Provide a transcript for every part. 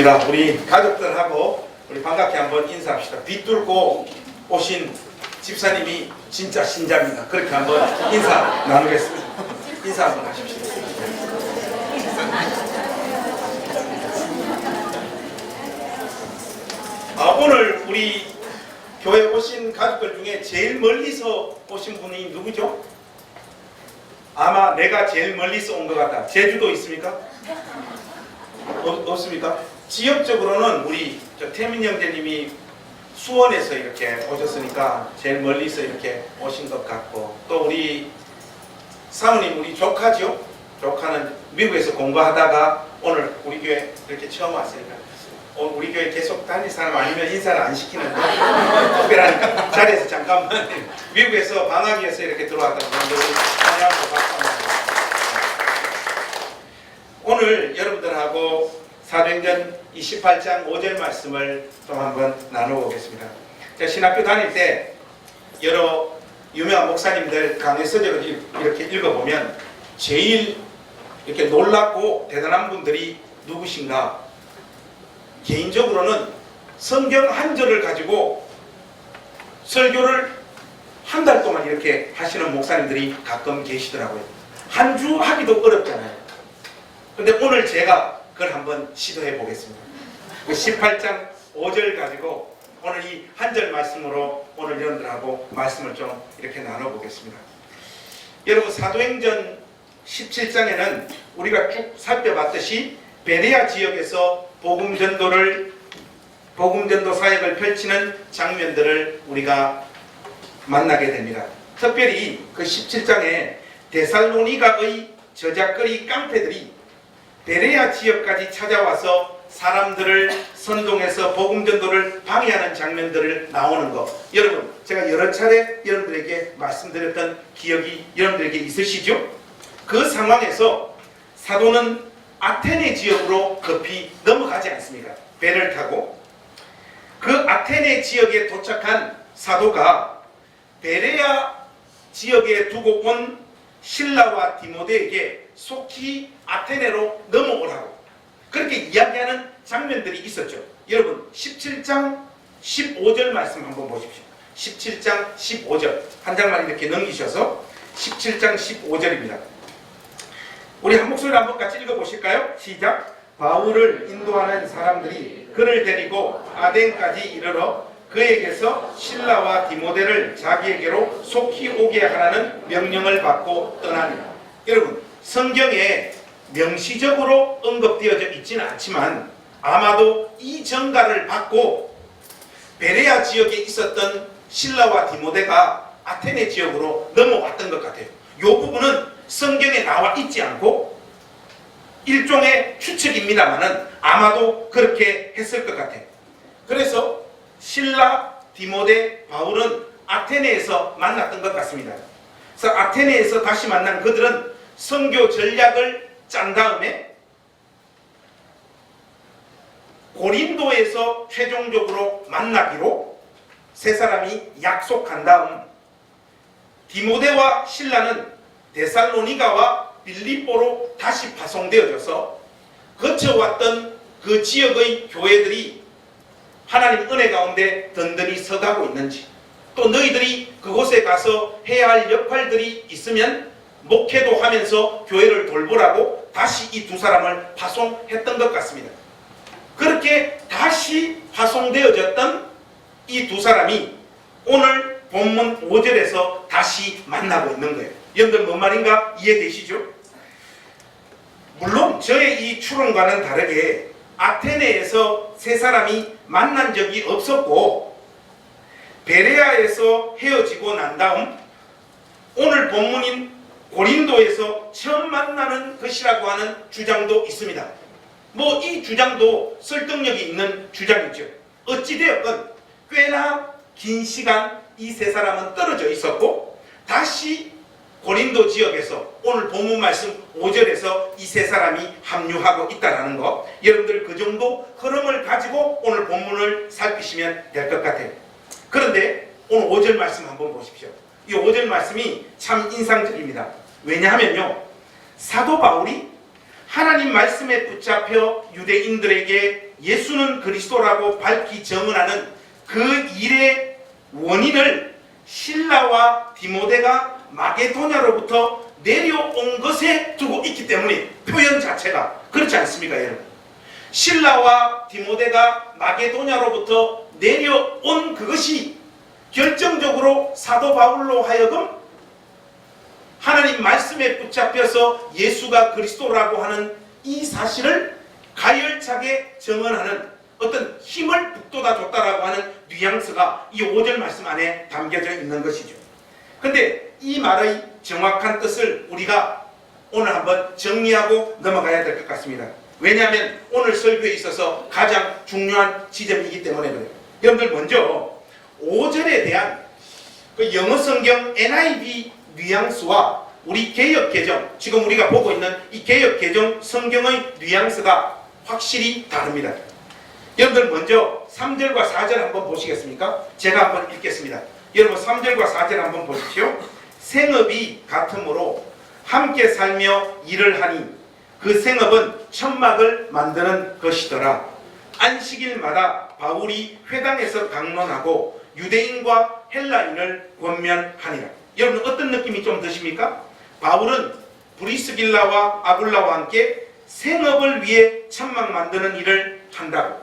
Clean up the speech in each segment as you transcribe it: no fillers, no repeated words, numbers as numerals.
좋습니다. 우리 가족들하고 우리 반갑게 한번 인사합시다. 비뚫고 오신 집사님이 진짜 신자입니다. 그렇게 한번 인사 나누겠습니다. 인사 한번 하십시오. 오늘 우리 교회 오신 가족들 중에 제일 멀리서 오신 분이 누구죠? 아마 내가 제일 멀리서 온 것 같다. 제주도 있습니까? 없습니까? 지역적으로는 우리 태민 형제님이 수원에서 이렇게 오셨으니까 제일 멀리서 이렇게 오신 것 같고, 또 우리 사모님, 우리 조카죠? 조카는 미국에서 공부하다가 오늘 우리 교회 이렇게 처음 왔으니까 우리 교회 계속 다닐 사람 아니면 인사를 안 시키는데 특별하니까 자리에서 잠깐만 미국에서 방학이어서 이렇게 들어왔다는 분들 환영하고 박수 한번 드립니다. 오늘 여러분들하고 사도행전 28장 5절 말씀을 좀 한번 나눠보겠습니다. 제가 신학교 다닐 때 여러 유명한 목사님들 강의 서적을 이렇게 읽어보면 제일 이렇게 놀랍고 대단한 분들이 누구신가? 개인적으로는 성경 한 절을 가지고 설교를 한 달 동안 이렇게 하시는 목사님들이 가끔 계시더라고요. 한 주 하기도 어렵잖아요. 근데 오늘 제가 그걸 한번 시도해 보겠습니다. 18장 5절 가지고 오늘 이 한 절 말씀으로 오늘 여러분들하고 말씀을 좀 이렇게 나눠보겠습니다. 여러분, 사도행전 17장에는 우리가 쭉 살펴봤듯이 베레아 지역에서 복음전도 사역을 펼치는 장면들을 우리가 만나게 됩니다. 특별히 그 17장에 데살로니가의 저작거리 깡패들이 베레아 지역까지 찾아와서 사람들을 선동해서 복음전도를 방해하는 장면들을 나오는 것, 여러분 제가 여러 차례 여러분들에게 말씀드렸던 기억이 여러분들에게 있으시죠? 그 상황에서 사도는 아테네 지역으로 급히 넘어가지 않습니까? 배를 타고 그 아테네 지역에 도착한 사도가 베레아 지역에 두고 온 실라와 디모데에게 속히 아테네로 넘어오라고 그렇게 이야기하는 장면들이 있었죠. 여러분 17장 15절 말씀 한번 보십시오. 17장 15절 한 장만 이렇게 넘기셔서 17장 15절입니다. 우리 한 목소리로 한번 같이 읽어보실까요? 시작! 바울을 인도하는 사람들이 그를 데리고 아덴까지 이르러 그에게서 실라와 디모데를 자기에게로 속히 오게 하라는 명령을 받고 떠나니라. 여러분, 성경에 명시적으로 언급되어져 있지는 않지만 아마도 이 전가를 받고 베레아 지역에 있었던 실라와 디모데가 아테네 지역으로 넘어왔던 것 같아요. 이 부분은 성경에 나와 있지 않고 일종의 추측입니다만은 아마도 그렇게 했을 것 같아요. 그래서 실라, 디모데, 바울은 아테네에서 만났던 것 같습니다. 그래서 아테네에서 다시 만난 그들은 선교 전략을 짠 다음에 고린도에서 최종적으로 만나기로 세 사람이 약속한 다음 디모데와 실라는 데살로니가와 빌립보로 다시 파송되어져서 거쳐왔던 그 지역의 교회들이 하나님 은혜 가운데 든든히 서가고 있는지, 또 너희들이 그곳에 가서 해야 할 역할들이 있으면 목회도 하면서 교회를 돌보라고 다시 이 두 사람을 파송했던 것 같습니다. 그렇게 다시 파송되어졌던 이 두 사람이 오늘 본문 5절에서 다시 만나고 있는 거예요. 여러분들 뭔 말인가 이해되시죠? 물론 저의 이 추론과는 다르게 아테네에서 세 사람이 만난 적이 없었고 베레아에서 헤어지고 난 다음 오늘 본문인 고린도에서 처음 만나는 것이라고 하는 주장도 있습니다. 뭐 이 주장도 설득력이 있는 주장이죠. 어찌되었건 꽤나 긴 시간 이 세 사람은 떨어져 있었고 다시 고린도 지역에서 오늘 본문 말씀 5절에서 이 세 사람이 합류하고 있다는 것, 여러분들 그 정도 흐름을 가지고 오늘 본문을 살피시면 될 것 같아요. 그런데 오늘 5절 말씀 한번 보십시오. 이 5절 말씀이 참 인상적입니다. 왜냐하면요, 사도 바울이 하나님 말씀에 붙잡혀 유대인들에게 예수는 그리스도라고 밝히 정언하는 그 일의 원인을 실라와 디모데가 마게도냐로부터 내려온 것에 두고 있기 때문에 표현 자체가 그렇지 않습니까, 여러분? 실라와 디모데가 마게도냐로부터 내려온 그것이 결정적으로 사도 바울로 하여금 하나님 말씀에 붙잡혀서 예수가 그리스도라고 하는 이 사실을 가열차게 정언하는 어떤 힘을 북돋아 줬다라고 하는 뉘앙스가 이 5절 말씀 안에 담겨져 있는 것이죠. 근데 이 말의 정확한 뜻을 우리가 오늘 한번 정리하고 넘어가야 될 것 같습니다. 왜냐하면 오늘 설교에 있어서 가장 중요한 지점이기 때문에 그래요. 여러분들 먼저 5절에 대한 그 영어 성경 NIV 뉘앙스와 우리 개역 개정, 지금 우리가 보고 있는 이 개역 개정 성경의 뉘앙스가 확실히 다릅니다. 여러분들 먼저 3절과 4절 한번 보시겠습니까? 제가 한번 읽겠습니다. 여러분 3절과 4절 한번 보십시오. 생업이 같으므로 함께 살며 일을 하니 그 생업은 천막을 만드는 것이더라. 안식일마다 바울이 회당에서 강론하고 유대인과 헬라인을 권면하니라. 여러분 어떤 느낌이 좀 드십니까? 바울은 브리스길라와 아굴라와 함께 생업을 위해 천막 만드는 일을 한다고.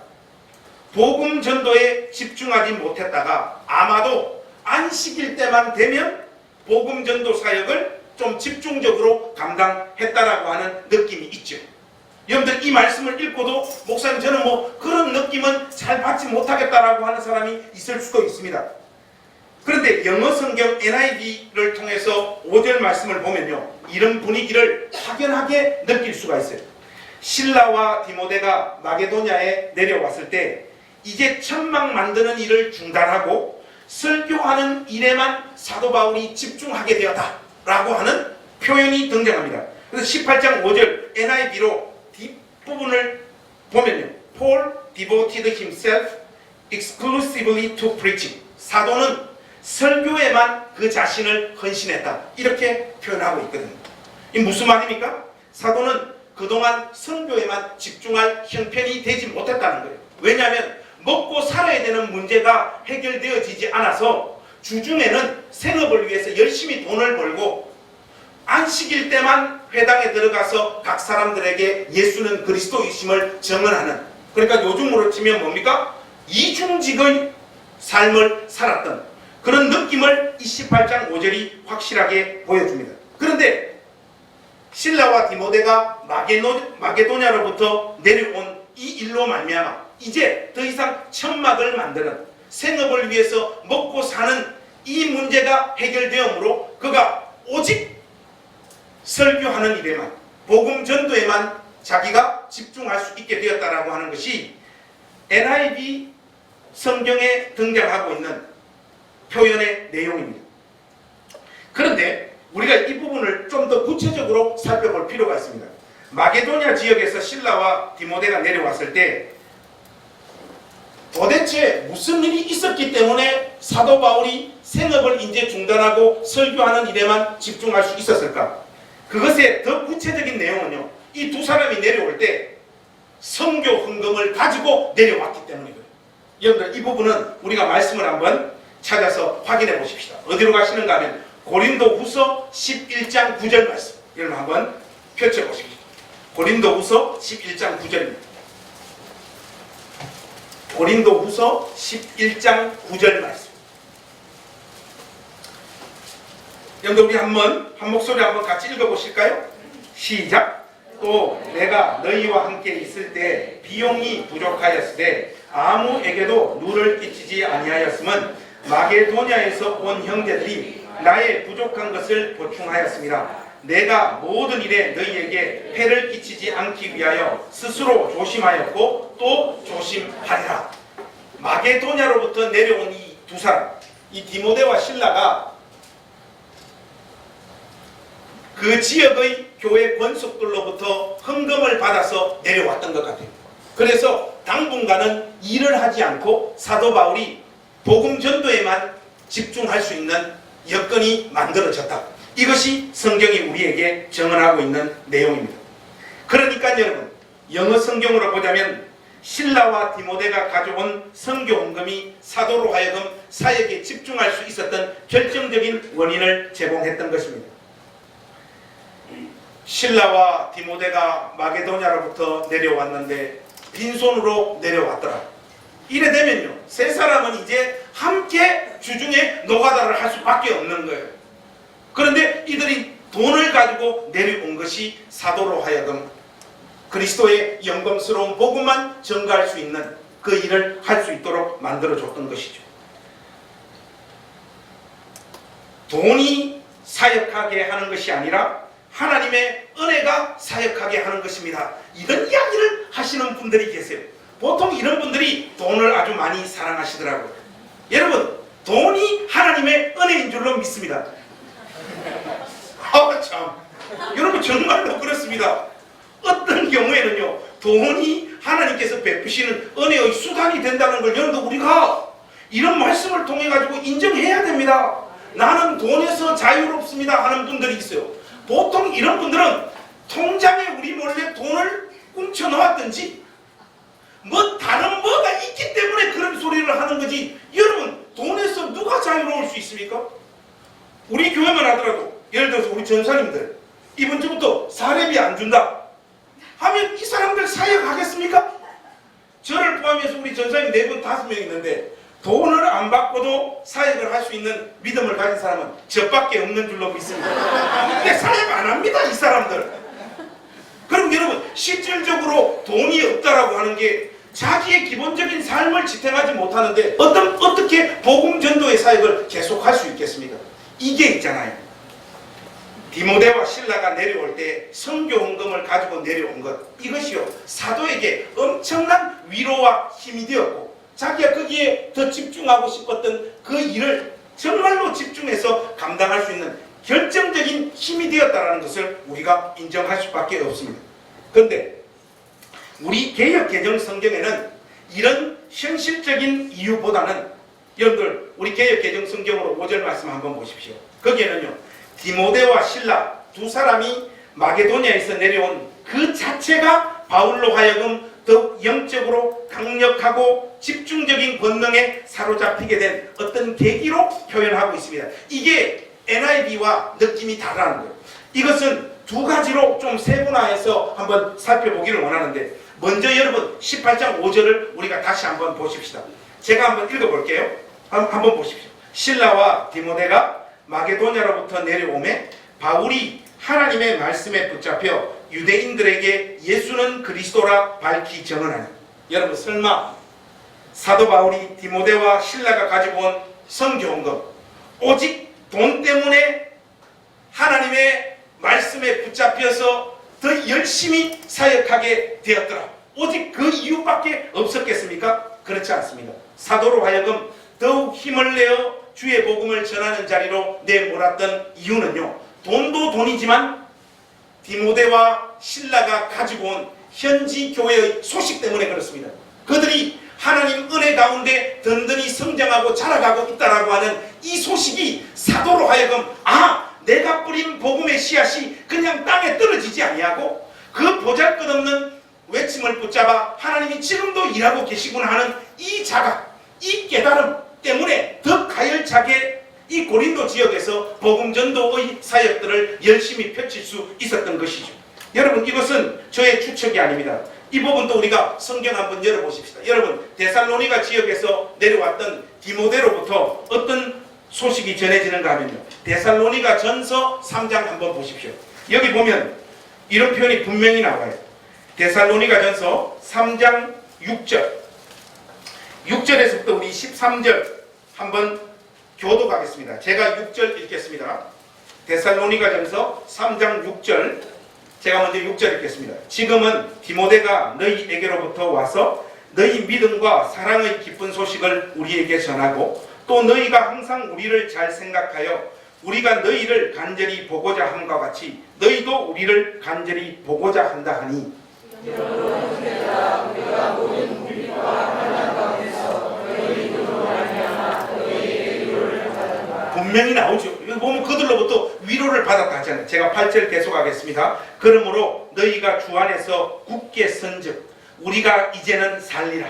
복음 전도에 집중하지 못했다가 아마도 안식일 때만 되면 복음 전도 사역을 좀 집중적으로 감당했다라고 하는 느낌이 있죠. 여러분들 이 말씀을 읽고도 목사님 저는 뭐 그런 느낌은 잘 받지 못하겠다라고 하는 사람이 있을 수도 있습니다. 그런데 영어 성경 NIV를 통해서 5절 말씀을 보면요, 이런 분위기를 확연하게 느낄 수가 있어요. 실라와 디모데가 마게도냐에 내려왔을 때 이제 천막 만드는 일을 중단하고 설교하는 일에만 사도 바울이 집중하게 되었다라고 하는 표현이 등장합니다. 그래서 18장 5절 NIV로 뒷부분을 보면요, Paul devoted himself exclusively to preaching. 사도는 설교에만 그 자신을 헌신했다, 이렇게 표현하고 있거든요. 이 무슨 말입니까? 사도는 그동안 선교에만 집중할 형편이 되지 못했다는 거예요. 왜냐하면 먹고 살아야 되는 문제가 해결되어지지 않아서 주중에는 생업을 위해서 열심히 돈을 벌고 안식일 때만 회당에 들어가서 각 사람들에게 예수는 그리스도이심을 증언하는, 그러니까 요즘으로 치면 뭡니까? 이중직의 삶을 살았던 그런 느낌을 28장 5절이 확실하게 보여줍니다. 그런데 실라와 디모데가 마게도냐로부터 내려온 이 일로 말미암아 이제 더 이상 천막을 만드는, 생업을 위해서 먹고 사는 이 문제가 해결되므로 그가 오직 설교하는 일에만, 복음 전도에만 자기가 집중할 수 있게 되었다라고 하는 것이 NIV 성경에 등장하고 있는 표현의 내용입니다. 그런데 우리가 이 부분을 좀 더 구체적으로 살펴볼 필요가 있습니다. 마게도냐 지역에서 실라와 디모데가 내려왔을 때 도대체 무슨 일이 있었기 때문에 사도 바울이 생업을 이제 중단하고 설교하는 일에만 집중할 수 있었을까? 그것의 더 구체적인 내용은요, 이 두 사람이 내려올 때 선교 헌금을 가지고 내려왔기 때문에 그래요. 여러분들 이 부분은 우리가 말씀을 한번 찾아서 확인해 보십시다. 어디로 가시는가 하면 고린도후서 11장 9절 말씀, 여러분 한번 펼쳐보십시오. 고린도후서 11장 9절입니다. 고린도후서 11장 9절 말씀. 여러분 우리 한번 한 목소리 한번 같이 읽어보실까요? 시작. 또 내가 너희와 함께 있을 때 비용이 부족하였으되 아무에게도 누를 끼치지 아니하였음은 마게도냐에서 온 형제들이 나의 부족한 것을 보충하였습니다. 내가 모든 일에 너희에게 해를 끼치지 않기 위하여 스스로 조심하였고 또 조심하리라. 마게도냐로부터 내려온 이 두 사람, 이 디모데와 실라가 그 지역의 교회 권속들로부터 헌금을 받아서 내려왔던 것 같아요. 그래서 당분간은 일을 하지 않고 사도 바울이 복음 전도에만 집중할 수 있는 여건이 만들어졌다. 이것이 성경이 우리에게 증언하고 있는 내용입니다. 그러니까 여러분, 영어 성경으로 보자면 신라와 디모데가 가져온 선교 헌금이 사도로 하여금 사역에 집중할 수 있었던 결정적인 원인을 제공했던 것입니다. 신라와 디모데가 마게도냐로부터 내려왔는데 빈손으로 내려왔더라. 이래 되면요, 세 사람은 이제 함께 주중에 노가다를 할 수밖에 없는 거예요. 그런데 이들이 돈을 가지고 내려온 것이 사도로 하여금 그리스도의 영광스러운 복음만 전가할 수 있는 그 일을 할 수 있도록 만들어줬던 것이죠. 돈이 사역하게 하는 것이 아니라 하나님의 은혜가 사역하게 하는 것입니다. 이런 이야기를 하시는 분들이 계세요. 보통 이런 분들이 돈을 아주 많이 사랑하시더라고요. 여러분, 돈이 하나님의 은혜인 줄로 믿습니다. 참, 여러분 정말로 그렇습니다. 어떤 경우에는요, 돈이 하나님께서 베푸시는 은혜의 수단이 된다는 걸 여러분들 우리가 이런 말씀을 통해 가지고 인정해야 됩니다. 나는 돈에서 자유롭습니다 하는 분들이 있어요. 보통 이런 분들은 통장에 우리 몰래 돈을 훔쳐 놓았든지 뭐 다른 뭐가 있기 때문에 그런 소리를 하는 거지, 여러분 돈에서 누가 자유로울 수 있습니까? 우리 교회만 하더라도 예를 들어서 우리 전사님들 이번 주부터 사례비 안 준다 하면 이 사람들 사역하겠습니까? 저를 포함해서 우리 전사님 4분 5명 있는데 돈을 안 받고도 사역을 할 수 있는 믿음을 가진 사람은 저밖에 없는 줄로 믿습니다. 근데 사역 안 합니다, 이 사람들. 그럼 여러분, 실질적으로 돈이 없다라고 하는 게 자기의 기본적인 삶을 지탱하지 못하는데 어떻게 복음 전도의 사역을 계속할 수 있겠습니까? 이게 있잖아요. 디모데와 신라가 내려올 때 선교 헌금을 가지고 내려온 것, 이것이요 사도에게 엄청난 위로와 힘이 되었고, 자기가 거기에 더 집중하고 싶었던 그 일을 정말로 집중해서 감당할 수 있는 결정적인 힘이 되었다는 것을 우리가 인정할 수밖에 없습니다. 그런데 우리 개역 개정 성경에는 이런 현실적인 이유보다는, 여러분들 우리 개역 개정 성경으로 5절 말씀 한번 보십시오. 거기에는요, 디모데와 신라 두 사람이 마게도냐에서 내려온 그 자체가 바울로 하여금 더욱 영적으로 강력하고 집중적인 권능에 사로잡히게 된 어떤 계기로 표현하고 있습니다. 이게 NIV와 느낌이 다르다는 거예요. 이것은 두 가지로 좀 세분화해서 한번 살펴보기를 원하는데, 먼저 여러분 18장 5절을 우리가 다시 한번 보십시다. 제가 한번 읽어볼게요. 한번 보십시오. 신라와 디모데가 마게도냐로부터 내려오매 바울이 하나님의 말씀에 붙잡혀 유대인들에게 예수는 그리스도라 밝히 전언하니. 여러분, 설마 사도 바울이 디모데와 신라가 가지고 온 선교 헌금, 오직 돈 때문에 하나님의 말씀에 붙잡혀서 더 열심히 사역하게 되었더라, 오직 그 이유밖에 없었겠습니까? 그렇지 않습니다. 사도로 하여금 더욱 힘을 내어 주의 복음을 전하는 자리로 내몰았던 이유는요, 돈도 돈이지만 디모데와 신라가 가지고 온 현지 교회의 소식 때문에 그렇습니다. 그들이 하나님 은혜 가운데 든든히 성장하고 자라가고 있다라고 하는 이 소식이 사도로 하여금, 내가 뿌린 복음의 씨앗이 그냥 땅에 떨어지지 아니하고 그 보잘것없는 외침을 붙잡아 하나님이 지금도 일하고 계시구나 하는 이 자각, 이 깨달음 때문에 더 가열차게 이 고린도 지역에서 복음 전도의 사역들을 열심히 펼칠 수 있었던 것이죠. 여러분, 이것은 저의 추측이 아닙니다. 이 부분도 우리가 성경 한번 열어보십시다. 여러분, 데살로니가 지역에서 내려왔던 디모데로부터 어떤 소식이 전해지는가 하면요, 데살로니가 전서 3장 한번 보십시오. 여기 보면 이런 표현이 분명히 나와요. 데살로니가 전서 3장 6절, 6절에서부터 우리 13절 한번 교독하겠습니다. 제가 6절 읽겠습니다. 데살로니가 전서 3장 6절, 제가 먼저 6절 읽겠습니다. 지금은 디모데가 너희에게로부터 와서 너희 믿음과 사랑의 기쁜 소식을 우리에게 전하고, 또 너희가 항상 우리를 잘 생각하여 우리가 너희를 간절히 보고자 함과 같이 너희도 우리를 간절히 보고자 한다 하니. 분명히 나오죠. 여기 보면 그들로부터 위로를 받았다 하잖아요. 제가 8절 계속하겠습니다. 그러므로 너희가 주 안에서 굳게 선즉 우리가 이제는 살리라.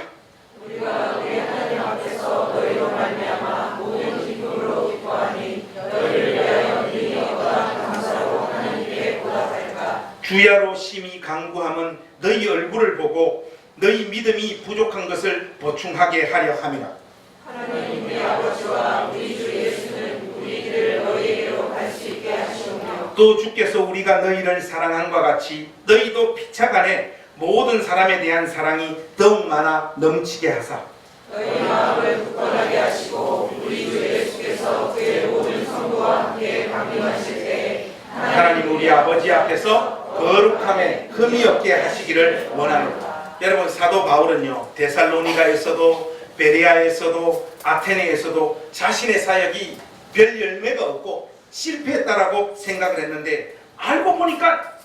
우리가 우리 하나님 앞에서 너희로 말미암아 모든 기쁨으로 기뻐하니 너희를 위하여 네 어떠한 감사로 하나님께 보답할까. 주야로 심히 간구함은 너희 얼굴을 보고 너희 믿음이 부족한 것을 보충하게 하려 함이라. 하나님 우리 아버지와 우리 주 예수는 우리 길을 너희에게로 갈 수 있게 하시오며 또 주께서 우리가 너희를 사랑함과 같이 너희도 피차간에 모든 사람에 대한 사랑이 더욱 많아 넘치게 하사 너희 마음을 굳건하게 하시고 우리 주 예수께서 그의 모든 성도와 함께 강림하실 때에 하나님 우리 아버지 앞에서 거룩함에 흠이 없게 하시기를 원합니다. 여러분, 사도 바울은요, 데살로니가에서도 베레아에서도 아테네에서도 자신의 사역이 별 열매가 없고 실패했다라고 생각을 했는데, 알고 보니까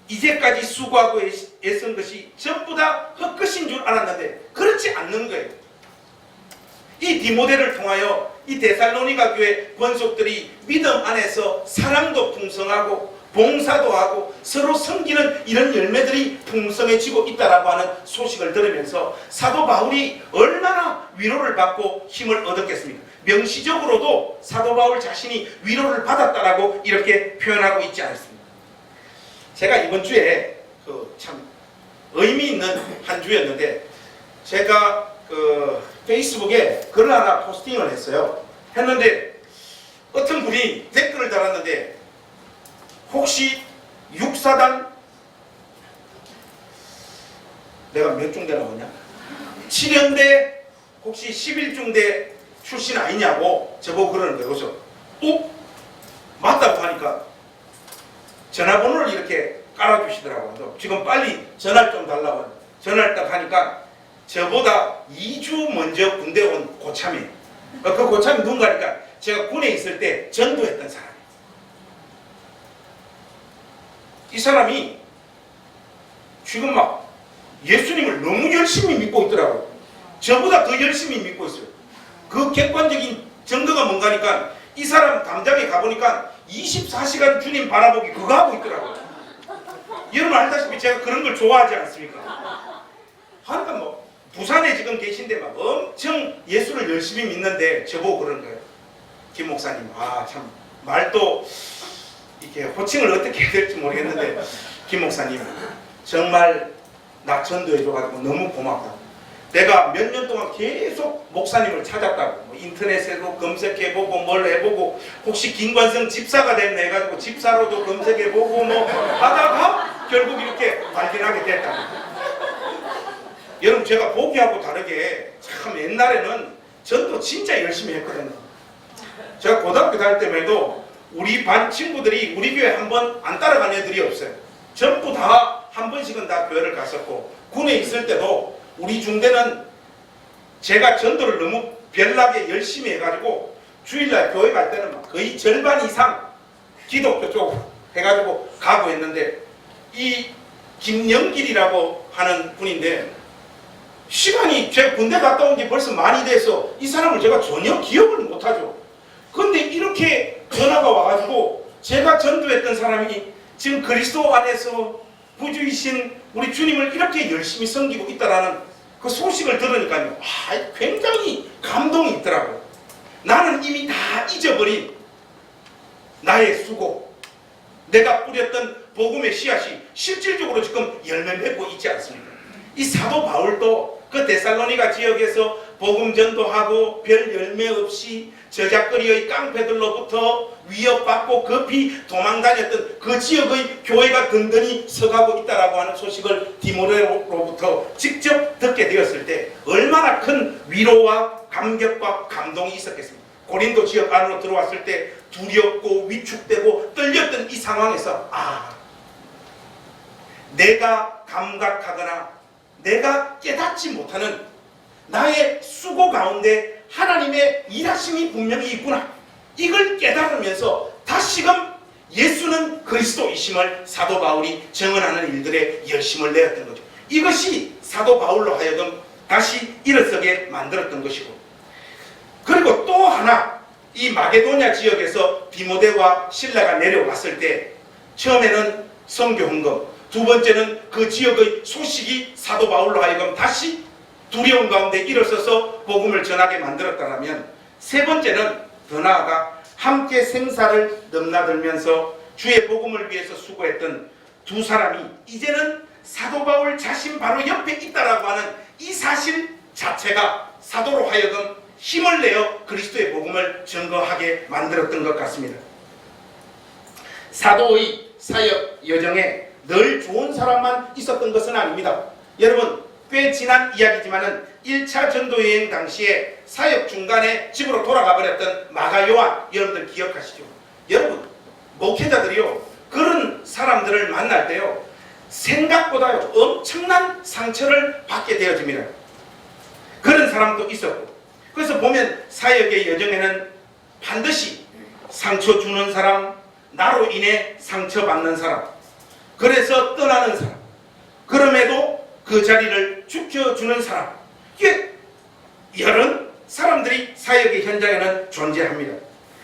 이제까지 수고하고 애쓴 것이 전부 다 헛것인 줄 알았는데 그렇지 않는 거예요. 이 디모데를 통하여 이 데살로니가 교회 권속들이 믿음 안에서 사랑도 풍성하고 봉사도 하고 서로 섬기는 이런 열매들이 풍성해지고 있다라고 하는 소식을 들으면서 사도 바울이 얼마나 위로를 받고 힘을 얻었겠습니까? 명시적으로도 사도 바울 자신이 위로를 받았다라고 이렇게 표현하고 있지 않습니다. 제가 이번 주에 참 의미 있는 한 주였는데, 제가 페이스북에 글을 하나 포스팅을 했는데 어떤 분이 댓글을 달았는데, 혹시 육사단, 내가 몇 중대 나오냐? 7연대 혹시 11중대 출신 아니냐고 저보고 그러는 거예요. 그래서 맞다고 하니까 전화번호를 이렇게 깔아주시더라고요. 지금 빨리 전화를 좀 달라고. 전화를 딱 하니까 저보다 2주 먼저 군대 온 고참이에요. 그 고참이 누군가니까 제가 군에 있을 때 전도했던 사람이에요. 이 사람이 지금 막 예수님을 너무 열심히 믿고 있더라고요. 저보다 더 열심히 믿고 있어요. 그 객관적인 증거가 뭔가니까 이 사람 담장에 가보니까 24시간 주님 바라보기 그거 하고 있더라고요. 여러분 알다시피 제가 그런 걸 좋아하지 않습니까? 하니까 뭐 부산에 지금 계신데 막 엄청 예수를 열심히 믿는데 저보고 그러는 거예요. 김 목사님, 참 말도 이렇게 호칭을 어떻게 해야 될지 모르겠는데, 김 목사님 정말 나 전도해줘가지고 너무 고맙다고. 내가 몇 년 동안 계속 목사님을 찾았다고. 뭐 인터넷에도 검색해보고 뭘 해보고, 혹시 김관성 집사가 됐네 해가지고 집사로도 검색해보고 뭐 하다가 결국 이렇게 발견하게 됐다고. 여러분, 제가 보기하고 다르게 참 옛날에는 전도 진짜 열심히 했거든요. 제가 고등학교 다닐 때만 해도 우리 반 친구들이 우리 교회 한 번 안 따라간 애들이 없어요. 전부 다 한 번씩은 다 교회를 갔었고, 군에 있을 때도 우리 중대는 제가 전도를 너무 별나게 열심히 해가지고 주일날 교회 갈 때는 거의 절반 이상 기독교 쪽 해가지고 가고 했는데, 이 김영길이라고 하는 분인데, 시간이 제가 군대 갔다 온 게 벌써 많이 돼서 이 사람을 제가 전혀 기억을 못하죠. 근데 이렇게 전화가 와가지고 제가 전도했던 사람이 지금 그리스도 안에서 구주이신 우리 주님을 이렇게 열심히 섬기고 있다라는 그 소식을 들으니까요, 굉장히 감동이 있더라고요. 나는 이미 다 잊어버린 나의 수고, 내가 뿌렸던 복음의 씨앗이 실질적으로 지금 열매 맺고 있지 않습니까? 이 사도 바울도 그 데살로니가 지역에서 복음 전도하고 별 열매 없이 저작거리의 깡패들로부터 위협받고 급히 도망다녔던 그 지역의 교회가 든든히 서가고 있다라고 하는 소식을 디모데로부터 직접 듣게 되었을 때 얼마나 큰 위로와 감격과 감동이 있었겠습니까? 고린도 지역 안으로 들어왔을 때 두렵고 위축되고 떨렸던 이 상황에서 내가 감각하거나 내가 깨닫지 못하는 나의 수고 가운데 하나님의 일하심이 분명히 있구나, 이걸 깨달으면서 다시금 예수는 그리스도이심을 사도 바울이 증언하는 일들에 열심을 내었던 거죠. 이것이 사도 바울로 하여금 다시 일어서게 만들었던 것이고, 그리고 또 하나, 이 마게도냐 지역에서 디모데와 실라가 내려왔을 때 처음에는 선교 헌금, 두 번째는 그 지역의 소식이 사도 바울로 하여금 다시 두려움 가운데 일어서서 복음을 전하게 만들었다면, 세 번째는 더 나아가 함께 생사를 넘나들면서 주의 복음을 위해서 수고했던 두 사람이 이제는 사도 바울 자신 바로 옆에 있다라고 하는 이 사실 자체가 사도로 하여금 힘을 내어 그리스도의 복음을 증거하게 만들었던 것 같습니다. 사도의 사역 여정에 늘 좋은 사람만 있었던 것은 아닙니다. 여러분, 꽤 지난 이야기지만은 1차 전도여행 당시에 사역 중간에 집으로 돌아가 버렸던 마가 요한, 여러분들 기억하시죠? 여러분, 목회자들이요, 그런 사람들을 만날 때요, 생각보다 엄청난 상처를 받게 되어집니다. 그런 사람도 있었고, 그래서 보면 사역의 여정에는 반드시 상처 주는 사람, 나로 인해 상처받는 사람, 그래서 떠나는 사람, 그럼에도 그 자리를 지켜주는 사람, 이게 여러 사람들이 사역의 현장에는 존재합니다.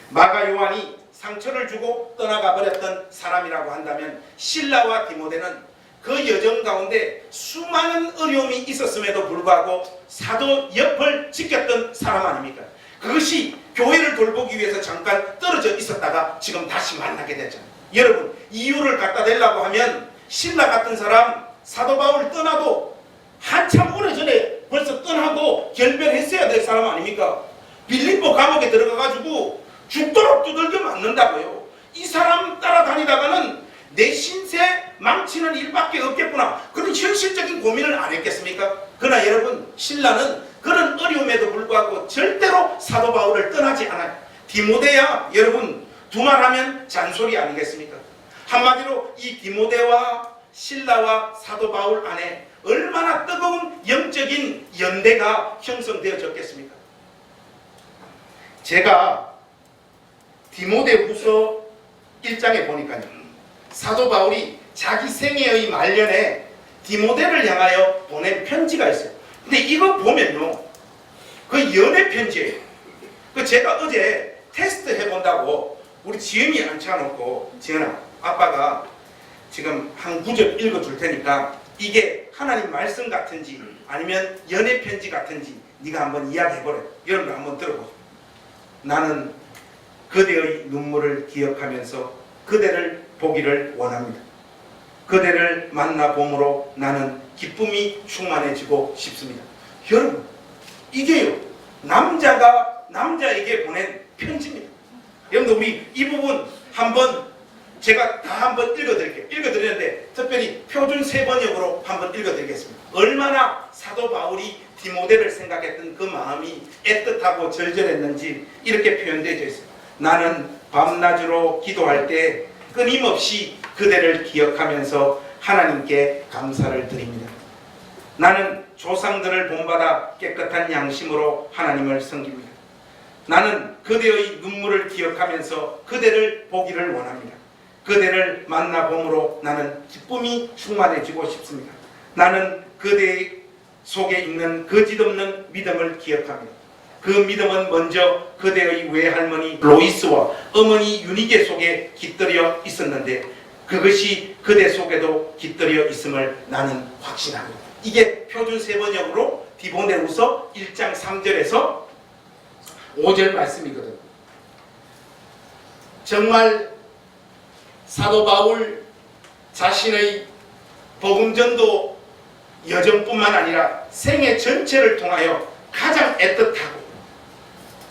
마가 요한이 상처를 주고 떠나가 버렸던 사람이라고 한다면, 실라와 디모데는 그 여정 가운데 수많은 어려움이 있었음에도 불구하고 사도 옆을 지켰던 사람 아닙니까? 그것이 교회를 돌보기 위해서 잠깐 떨어져 있었다가 지금 다시 만나게 됐잖아요. 여러분, 이유를 갖다 대려고 하면 신라 같은 사람, 사도 바울 떠나도 한참 오래전에 벌써 떠나고 결별했어야 될 사람 아닙니까? 빌립보 감옥에 들어가가지고 죽도록 두들겨 맞는다고요. 이 사람 따라다니다가는 내 신세 망치는 일밖에 없겠구나, 그런 현실적인 고민을 안 했겠습니까? 그러나 여러분, 신라는 그런 어려움에도 불구하고 절대로 사도 바울을 떠나지 않아요. 디모데야, 여러분, 두말하면 잔소리 아니겠습니까? 한마디로 이 디모데와 신라와 사도 바울 안에 얼마나 뜨거운 영적인 연대가 형성되어졌겠습니까? 제가 디모데후서 1장에 보니까요, 사도 바울이 자기 생애의 말년에 디모데를 향하여 보낸 편지가 있어요. 근데 이거 보면요, 그 연애 편지예요. 그 제가 어제 테스트 해본다고 우리 지은이 앉혀놓고, 지은아, 아빠가 지금 한 구절 읽어줄 테니까 이게 하나님 말씀 같은지 아니면 연애 편지 같은지 네가 한번 이야기해보래. 여러분 한번 들어보세요. 나는 그대의 눈물을 기억하면서 그대를 보기를 원합니다. 그대를 만나봄으로 나는 기쁨이 충만해지고 싶습니다. 여러분, 이게요, 남자가 남자에게 보낸 편지입니다. 여러분들, 우리 이 부분 한번 제가 다 한번 읽어드릴게요. 읽어드리는데 특별히 표준 세번역으로 한번 읽어드리겠습니다. 얼마나 사도 바울이 디모데를 생각했던 그 마음이 애틋하고 절절했는지 이렇게 표현되어 있어요. 나는 밤낮으로 기도할 때 끊임없이 그대를 기억하면서 하나님께 감사를 드립니다. 나는 조상들을 본받아 깨끗한 양심으로 하나님을 섬깁니다. 나는 그대의 눈물을 기억하면서 그대를 보기를 원합니다. 그대를 만나봄으로 나는 기쁨이 충만해지고 싶습니다. 나는 그대 속에 있는 거짓없는 믿음을 기억합니다. 그 믿음은 먼저 그대의 외할머니 로이스와 어머니 유니게 속에 깃들여 있었는데 그것이 그대 속에도 깃들여 있음을 나는 확신합니다. 이게 표준 세번역으로 디모데후서 1장 3절에서 5절 말씀이거든요. 정말 사도 바울 자신의 복음전도 여정뿐만 아니라 생애 전체를 통하여 가장 애틋하고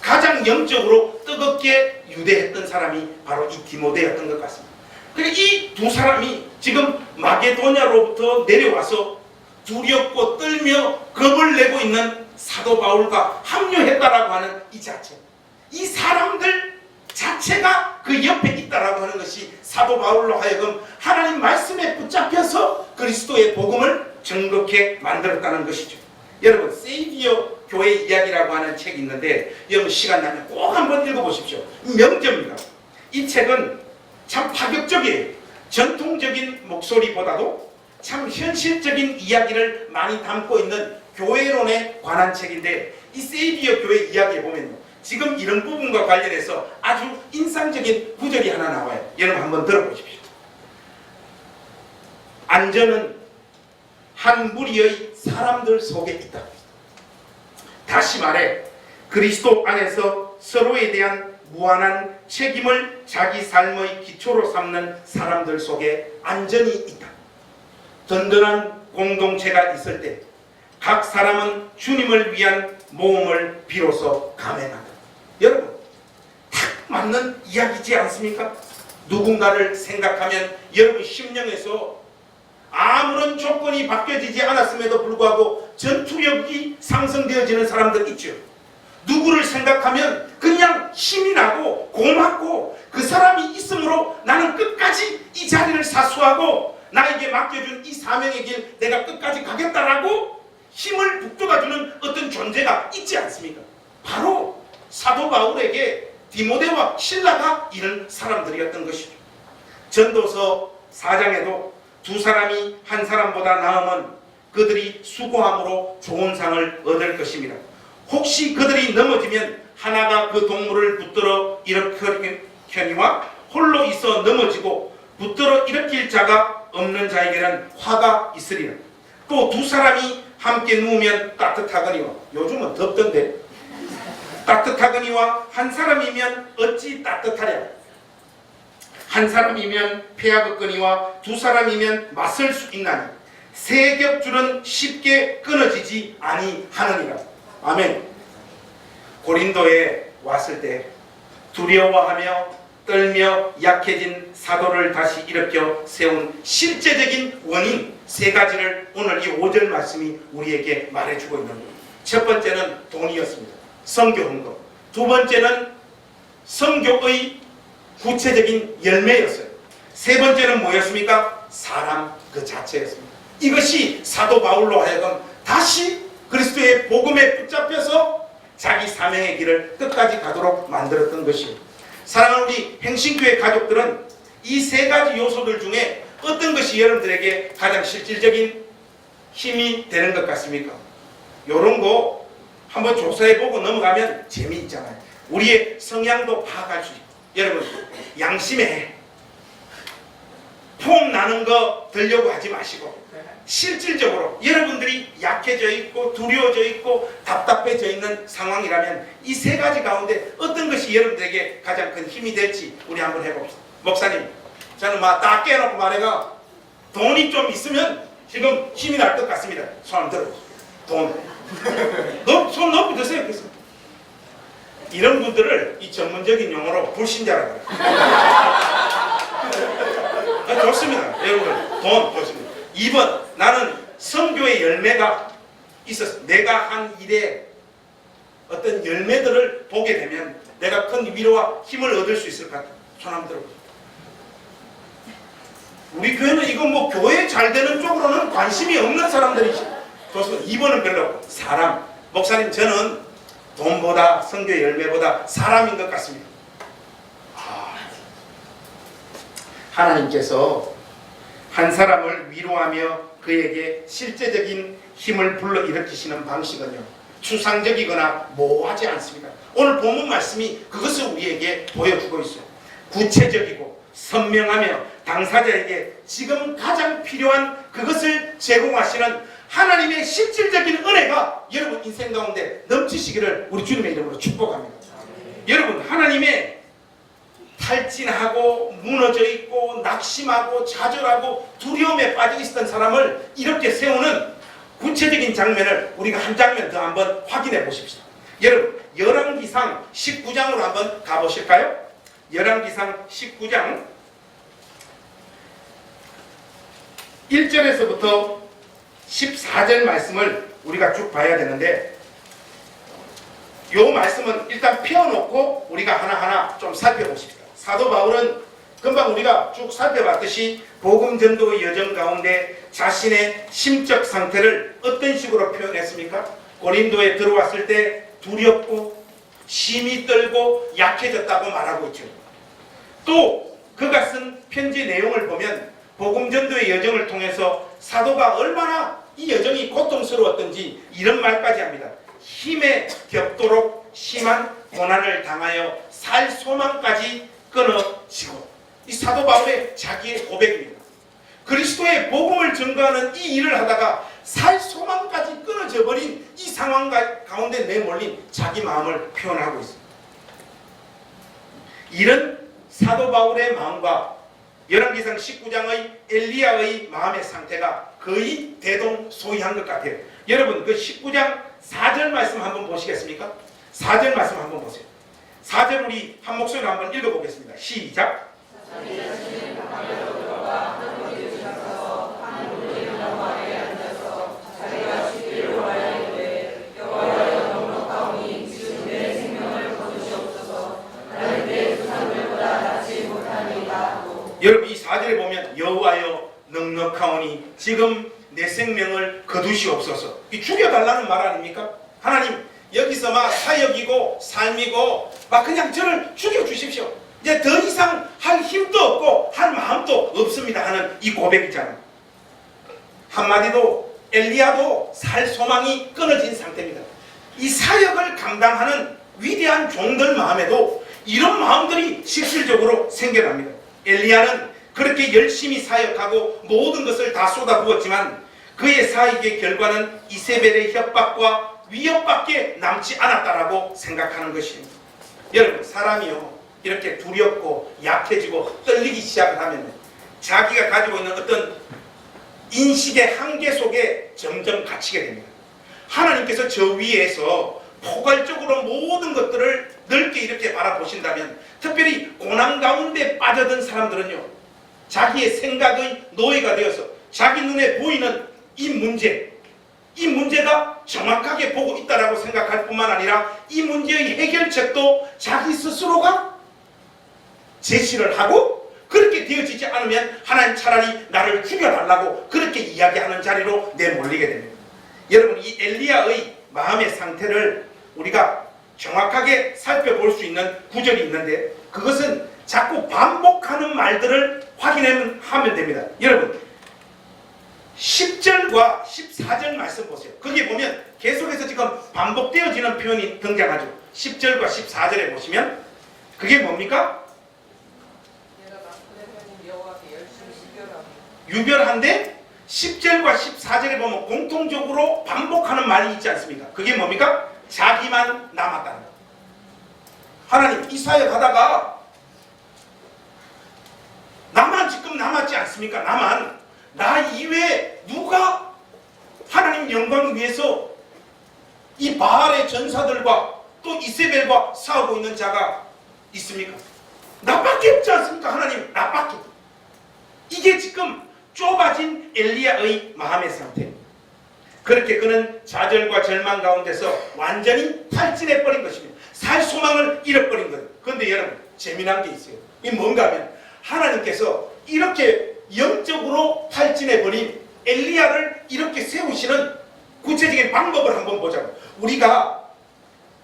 가장 영적으로 뜨겁게 유대했던 사람이 바로 이 디모데였던 것 같습니다. 그러니까 이 두 사람이 지금 마게도냐로부터 내려와서 두렵고 떨며 겁을 내고 있는 사도 바울과 합류했다라고 하는 이 자체, 이 사람들 자체가 그 옆에 있다라고 하는 것이 사도 바울로 하여금 하나님 말씀에 붙잡혀서 그리스도의 복음을 정확하게 만들었다는 것이죠. 여러분, 세이비어 교회 이야기라고 하는 책이 있는데 여러분 시간 나면 꼭 한번 읽어보십시오. 명저입니다. 이 책은 참 파격적이에요. 전통적인 목소리보다도 참 현실적인 이야기를 많이 담고 있는 교회론에 관한 책인데, 이 세이비어 교회 이야기에 보면요, 지금 이런 부분과 관련해서 아주 인상적인 구절이 하나 나와요. 여러분 한번 들어보십시오. 안전은 한 무리의 사람들 속에 있다. 다시 말해 그리스도 안에서 서로에 대한 무한한 책임을 자기 삶의 기초로 삼는 사람들 속에 안전이 있다. 든든한 공동체가 있을 때 각 사람은 주님을 위한 모험을 비로소 감행한다. 여러분, 딱 맞는 이야기지 않습니까? 누군가를 생각하면 여러분 심령에서 아무런 조건이 바뀌어지지 않았음에도 불구하고 전투력이 상승되어지는 사람들 있죠. 누구를 생각하면 그냥 힘이 나고 고맙고 그 사람이 있으므로 나는 끝까지 이 자리를 사수하고 나에게 맡겨준 이 사명의 길 내가 끝까지 가겠다라고 힘을 북돋아주는 어떤 존재가 있지 않습니까? 바로 사도 바울에게 디모데와 실라가 이런 사람들이었던 것이죠. 전도서 4장에도 두 사람이 한 사람보다 나으면 그들이 수고함으로 좋은 상을 얻을 것입니다. 혹시 그들이 넘어지면 하나가 그 동물을 붙들어 일으키거니와 홀로 있어 넘어지고 붙들어 일으킬 자가 없는 자에게는 화가 있으리라. 또 두 사람이 함께 누우면 따뜻하거니와, 요즘은 덥던데, 따뜻하거니와 한 사람이면 어찌 따뜻하랴. 한 사람이면 패하겠거니와 두 사람이면 맞설 수 있나니 세 겹줄은 쉽게 끊어지지 아니하느니라. 아멘. 고린도에 왔을 때 두려워하며 떨며 약해진 사도를 다시 일으켜 세운 실제적인 원인 세 가지를 오늘 이 5절 말씀이 우리에게 말해주고 있는 거예요. 첫 번째는 돈이었습니다. 선교 헌금. 두 번째는 선교의 구체적인 열매였어요. 세 번째는 뭐였습니까? 사람 그 자체였습니다. 이것이 사도 바울로 하여금 다시 그리스도의 복음에 붙잡혀서 자기 사명의 길을 끝까지 가도록 만들었던 것이에요. 사랑하는 우리 행신교회 가족들은 이 세 가지 요소들 중에 어떤 것이 여러분들에게 가장 실질적인 힘이 되는 것 같습니까? 이런 거 한번 조사해보고 넘어가면 재미있잖아요. 우리의 성향도 파악할 수 있고. 여러분, 양심에 폼 나는 거 들려고 하지 마시고 실질적으로 여러분들이 약해져 있고 두려워져 있고 답답해져 있는 상황이라면 이 세 가지 가운데 어떤 것이 여러분들에게 가장 큰 힘이 될지 우리 한번 해봅시다. 목사님, 저는 막 딱 깨놓고 말해가 돈이 좀 있으면 지금 힘이 날 것 같습니다. 손 한번 들어보세요. 돈. 손 높이 드세요. 그래서 이런 분들을 이 전문적인 용어로 불신자라고 해요. 좋습니다. 여러분, 돈 좋습니다. 2번, 나는 선교의 열매가 있었어. 내가 한 일에 어떤 열매들을 보게 되면 내가 큰 위로와 힘을 얻을 수 있을 것 같아요. 손 한번 들어보세요. 우리 교회는 이거 뭐 교회 잘 되는 쪽으로는 관심이 없는 사람들이지. 좋습니다. 2번은 별로 없고. 사람. 목사님, 저는 돈보다 선교의 열매보다 사람인 것 같습니다. 하나님께서 한 사람을 위로하며 그에게 실제적인 힘을 불러일으키시는 방식은요, 추상적이거나 모호하지 않습니다. 오늘 본문 말씀이 그것을 우리에게 보여주고 있어요. 구체적이고 선명하며 당사자에게 지금 가장 필요한 그것을 제공하시는 하나님의 실질적인 은혜가 여러분 인생 가운데 넘치시기를 우리 주님의 이름으로 축복합니다. 여러분, 하나님의 탈진하고 무너져 있고 낙심하고 좌절하고 두려움에 빠져 있었던 사람을 이렇게 세우는 구체적인 장면을 우리가 한 장면 더 한번 확인해 보십시다. 여러분, 열왕기상 19장으로 한번 가보실까요? 열왕기상 19장 1절에서부터 14절 말씀을 우리가 쭉 봐야 되는데, 이 말씀은 일단 펴놓고 우리가 하나하나 좀 살펴보십시다. 사도 바울은 금방 우리가 쭉 살펴봤듯이 복음 전도의 여정 가운데 자신의 심적 상태를 어떤 식으로 표현했습니까? 고린도에 들어왔을 때 두렵고 심이 떨고 약해졌다고 말하고 있죠. 또 그가 쓴 편지 내용을 보면 복음 전도의 여정을 통해서 사도가 얼마나 이 여정이 고통스러웠던지 이런 말까지 합니다. 힘에 겹도록 심한 고난을 당하여 살 소망까지 끊어지고. 이 사도 바울의 자기의 고백입니다. 그리스도의 복음을 전가하는 이 일을 하다가 살 소망까지 끊어져 버린 이 상황 가운데 내몰린 자기 마음을 표현하고 있습니다. 이런 사도 바울의 마음과 열왕기상 19장의 엘리야의 마음의 상태가 거의 대동소이한 것 같아요. 여러분 그 19장 4절 말씀 한번 보시겠습니까? 4절 말씀 한번 보세요. 4절 우리 한 목소리로 한번 읽어보겠습니다. 시작. 여러분 이 4절에 보면 여호와여 넉넉하오니 지금 내 생명을 거두시옵소서. 이 죽여달라는 말 아닙니까? 하나님 여기서 막 사역이고 삶이고 막 그냥 저를 죽여주십시오. 이제 더 이상 할 힘도 없고 할 마음도 없습니다 하는 이 고백이잖아요. 한마디도 엘리야도 살 소망이 끊어진 상태입니다. 이 사역을 감당하는 위대한 종들 마음에도 이런 마음들이 실질적으로 생겨납니다. 엘리야는 그렇게 열심히 사역하고 모든 것을 다 쏟아부었지만 그의 사역의 결과는 이세벨의 협박과 위협밖에 남지 않았다라고 생각하는 것입니다. 여러분 사람이요 이렇게 두렵고 약해지고 떨리기 시작을 하면 자기가 가지고 있는 어떤 인식의 한계 속에 점점 갇히게 됩니다. 하나님께서 저 위에서 포괄적으로 모든 것들을 넓게 이렇게 바라보신다면 특별히 고난 가운데 빠져든 사람들은요 자기의 생각의 노예가 되어서 자기 눈에 보이는 이 문제가 정확하게 보고 있다라고 생각할 뿐만 아니라 이 문제의 해결책도 자기 스스로가 제시를 하고 그렇게 되어지지 않으면 하나님 차라리 나를 죽여달라고 그렇게 이야기하는 자리로 내몰리게 됩니다. 여러분 이 엘리야의 마음의 상태를 우리가 정확하게 살펴볼 수 있는 구절이 있는데 그것은 자꾸 반복하는 말들을 확인하면 됩니다. 여러분 10절과 14절 말씀 보세요. 거기에 보면 계속해서 지금 반복되어지는 표현이 등장하죠. 10절과 14절에 보시면 그게 뭡니까? 유별한데 10절과 14절에 보면 공통적으로 반복하는 말이 있지 않습니까? 그게 뭡니까? 자기만 남았다는 것. 하나님 이 사역 하다가 나만 지금 남았지 않습니까? 나만 나 이외에 누가 하나님 영광을 위해서 이 바알의 전사들과 또 이세벨과 싸우고 있는 자가 있습니까? 나밖에 없지 않습니까? 하나님 나밖에. 이게 지금 좁아진 엘리야의 마음의 상태. 그렇게 그는 좌절과 절망 가운데서 완전히 탈진해버린 것입니다. 살 소망을 잃어버린 거예요. 그런데 여러분 재미난 게 있어요. 이게 뭔가 하면 하나님께서 이렇게 영적으로 탈진해버린 엘리야를 이렇게 세우시는 구체적인 방법을 한번 보자고. 우리가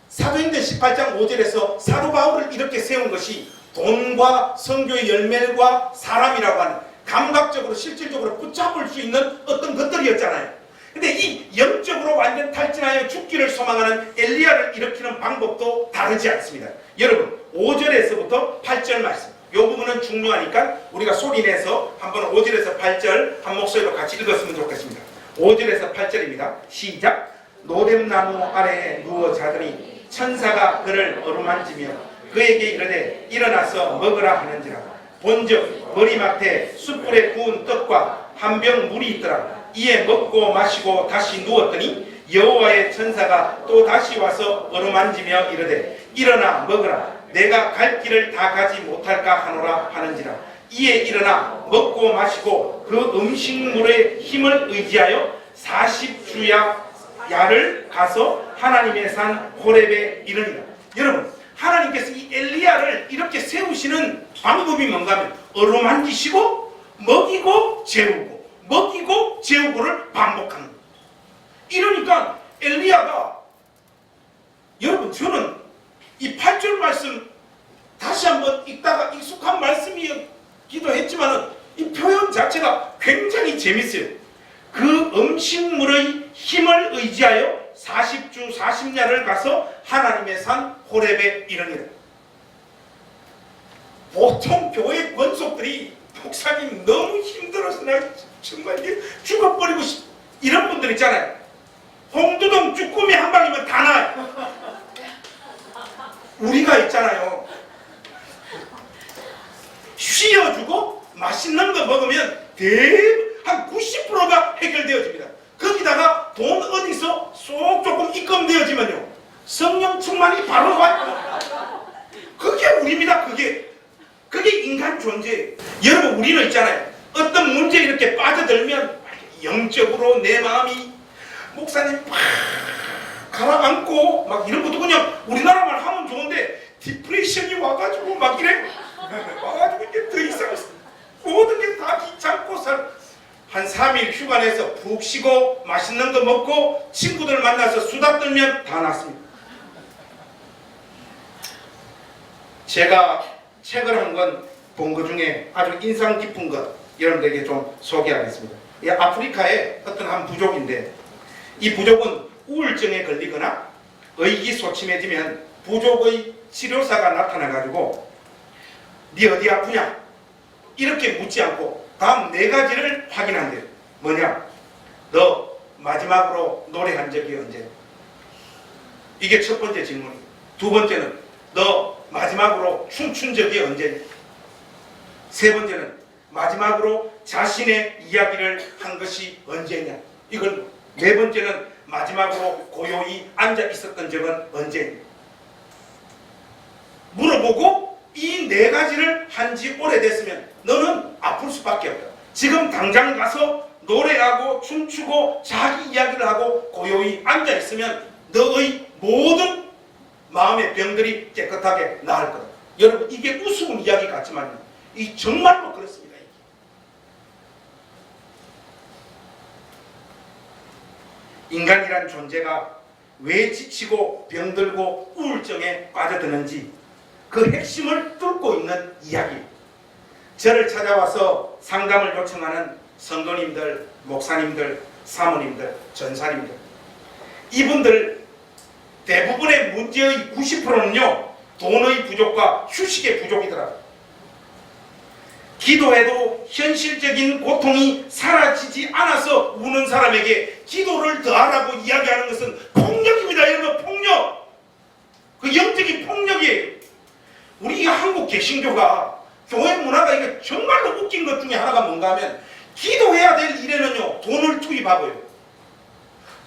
사도행전 18장 5절에서 사도 바울을 이렇게 세운 것이 돈과 선교의 열매과 사람이라고 하는 감각적으로 실질적으로 붙잡을 수 있는 어떤 것들이었잖아요. 근데 이 영적으로 완전 탈진하여 죽기를 소망하는 엘리야를 일으키는 방법도 다르지 않습니다. 여러분 5절에서부터 8절 말씀 이 부분은 중요하니까 우리가 소리내서 한번 5절에서 8절 한 목소리로 같이 읽었으면 좋겠습니다. 5절에서 8절입니다. 시작. 노뎀나무 아래에 누워 자더니 천사가 그를 어루만지며 그에게 이르되 일어나서 먹으라 하는지라. 본즉 머리맡에 숯불에 구운 떡과 한 병 물이 있더라. 이에 먹고 마시고 다시 누웠더니 여호와의 천사가 또 다시 와서 어루만지며 이르되 일어나 먹으라. 내가 갈 길을 다 가지 못할까 하노라 하는지라. 이에 일어나 먹고 마시고 그 음식물의 힘을 의지하여 40주야를 가서 하나님의 산 호렙에 이르니라. 여러분 하나님께서 이 엘리야를 이렇게 세우시는 방법이 뭔가 하면 어루만지시고 먹이고 재우고 먹이고 재우고를 반복하는 거예요. 이러니까 엘리야가 여러분 저는 이 8절 말씀 다시 한번 읽다가 익숙한 말씀이기도 했지만 이 표현 자체가 굉장히 재밌어요. 그 음식물의 힘을 의지하여 40주 40야를 가서 하나님의 산 호렙에 이르니라. 보통 교회 권속들이 목사님 너무 힘들어서 나 정말 이게 죽어버리고 싶. 이런 분들 있잖아요. 홍두동 쭈꾸미 한 방이면 다 나요. 우리가 있잖아요. 쉬어주고 맛있는 거 먹으면 한 90%가 해결되어집니다. 거기다가 돈 어디서 쏙 조금 입금되어지면요, 성령 충만이 바로 와요. 그게 우리입니다. 그게 인간 존재예요. 여러분, 우리는 있잖아요. 어떤 문제에 이렇게 빠져들면 영적으로 내 마음이 목사님 막 가라앉고 막 이런 것도 그냥 우리나라 말 하면 좋은데 디프레션이 와가지고 막 이래 와가지고 이게 더 이상 모든 게 다 귀찮고 한 3일 휴가 내서 푹 쉬고 맛있는 거 먹고 친구들 만나서 수다 떨면 다 낫습니다. 제가 책을 한 권 본 것 중에 아주 인상 깊은 것 여러분들에게 좀 소개하겠습니다. 이 아프리카의 어떤 한 부족인데, 이 부족은 우울증에 걸리거나 의기소침해지면 부족의 치료사가 나타나가지고 네 어디 아프냐? 이렇게 묻지 않고 다음 4가지를 확인한대요. 뭐냐? 너 마지막으로 노래한 적이 언제? 이게 첫 번째 질문이에요. 두 번째는 너 마지막으로 춤춘 적이 언제? 세 번째는 마지막으로 자신의 이야기를 한 것이 언제냐? 이걸 네 번째는 마지막으로 고요히 앉아 있었던 적은 언제냐? 물어보고 이 4가지를 한 지 오래됐으면 너는 아플 수밖에 없다. 지금 당장 가서 노래하고 춤추고 자기 이야기를 하고 고요히 앉아 있으면 너의 모든 마음의 병들이 깨끗하게 나을 거다. 여러분, 이게 우스운 이야기 같지만 이 정말로 그렇습니다. 인간이란 존재가 왜 지치고 병들고 우울증에 빠져드는지 그 핵심을 뚫고 있는 이야기. 저를 찾아와서 상담을 요청하는 성도님들, 목사님들, 사모님들, 전사님들, 이분들 대부분의 문제의 90%는요 돈의 부족과 휴식의 부족이더라고요. 기도해도 현실적인 고통이 사라지지 않아서 우는 사람에게 기도를 더하라고 이야기하는 것은 폭력입니다. 여러분, 폭력. 그 영적인 폭력이에요. 우리 한국 개신교가 교회 문화가 이게 정말로 웃긴 것 중에 하나가 뭔가 하면 기도해야 될 일에는요 돈을 투입하고요,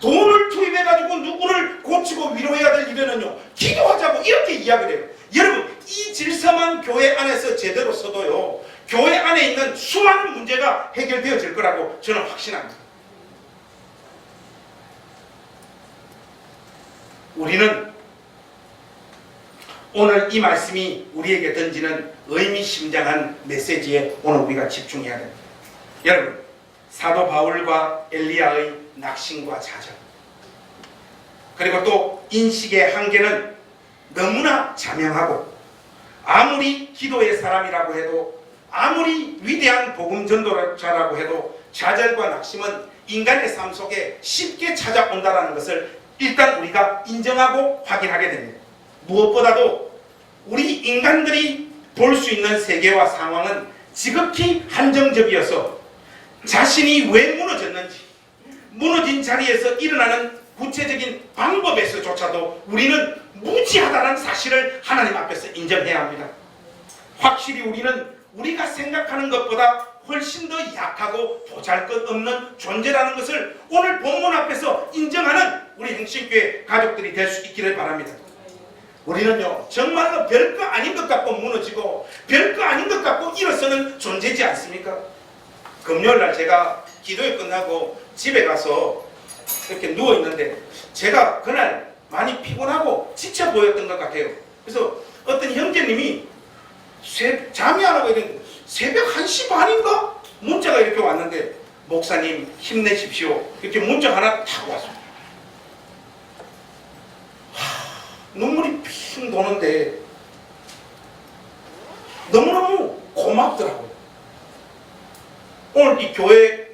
돈을 투입해가지고 누구를 고치고 위로해야 될 일에는요 기도하자고 이렇게 이야기를 해요. 여러분, 이 질서만 교회 안에서 제대로 서도요 교회 안에 있는 수많은 문제가 해결되어질 거라고 저는 확신합니다. 우리는 오늘 이 말씀이 우리에게 던지는 의미심장한 메시지에 오늘 우리가 집중해야 됩니다. 여러분, 사도 바울과 엘리야의 낙심과 좌절, 그리고 또 인식의 한계는 너무나 자명하고, 아무리 기도의 사람이라고 해도, 아무리 위대한 복음 전도자라고 해도 좌절과 낙심은 인간의 삶 속에 쉽게 찾아온다는 것을 일단 우리가 인정하고 확인하게 됩니다. 무엇보다도 우리 인간들이 볼 수 있는 세계와 상황은 지극히 한정적이어서 자신이 왜 무너졌는지, 무너진 자리에서 일어나는 구체적인 방법에서조차도 우리는 무지하다는 사실을 하나님 앞에서 인정해야 합니다. 확실히 우리는 우리가 생각하는 것보다 훨씬 더 약하고 보잘것없는 존재라는 것을 오늘 본문 앞에서 인정하는 우리 행신교회 가족들이 될 수 있기를 바랍니다. 우리는요 정말로 별거 아닌 것 같고 무너지고 별거 아닌 것 같고 일어서는 존재지 않습니까? 금요일날 제가 기도회 끝나고 집에 가서 이렇게 누워있는데 제가 그날 많이 피곤하고 지쳐 보였던 것 같아요. 그래서 어떤 형제님이 잠이 안 오고 이랬는데 새벽 1시 반인가? 문자가 이렇게 왔는데, 목사님 힘내십시오, 이렇게 문자 하나 탁 왔어요. 눈물이 핑 도는데 너무너무 고맙더라고요. 오늘 이 교회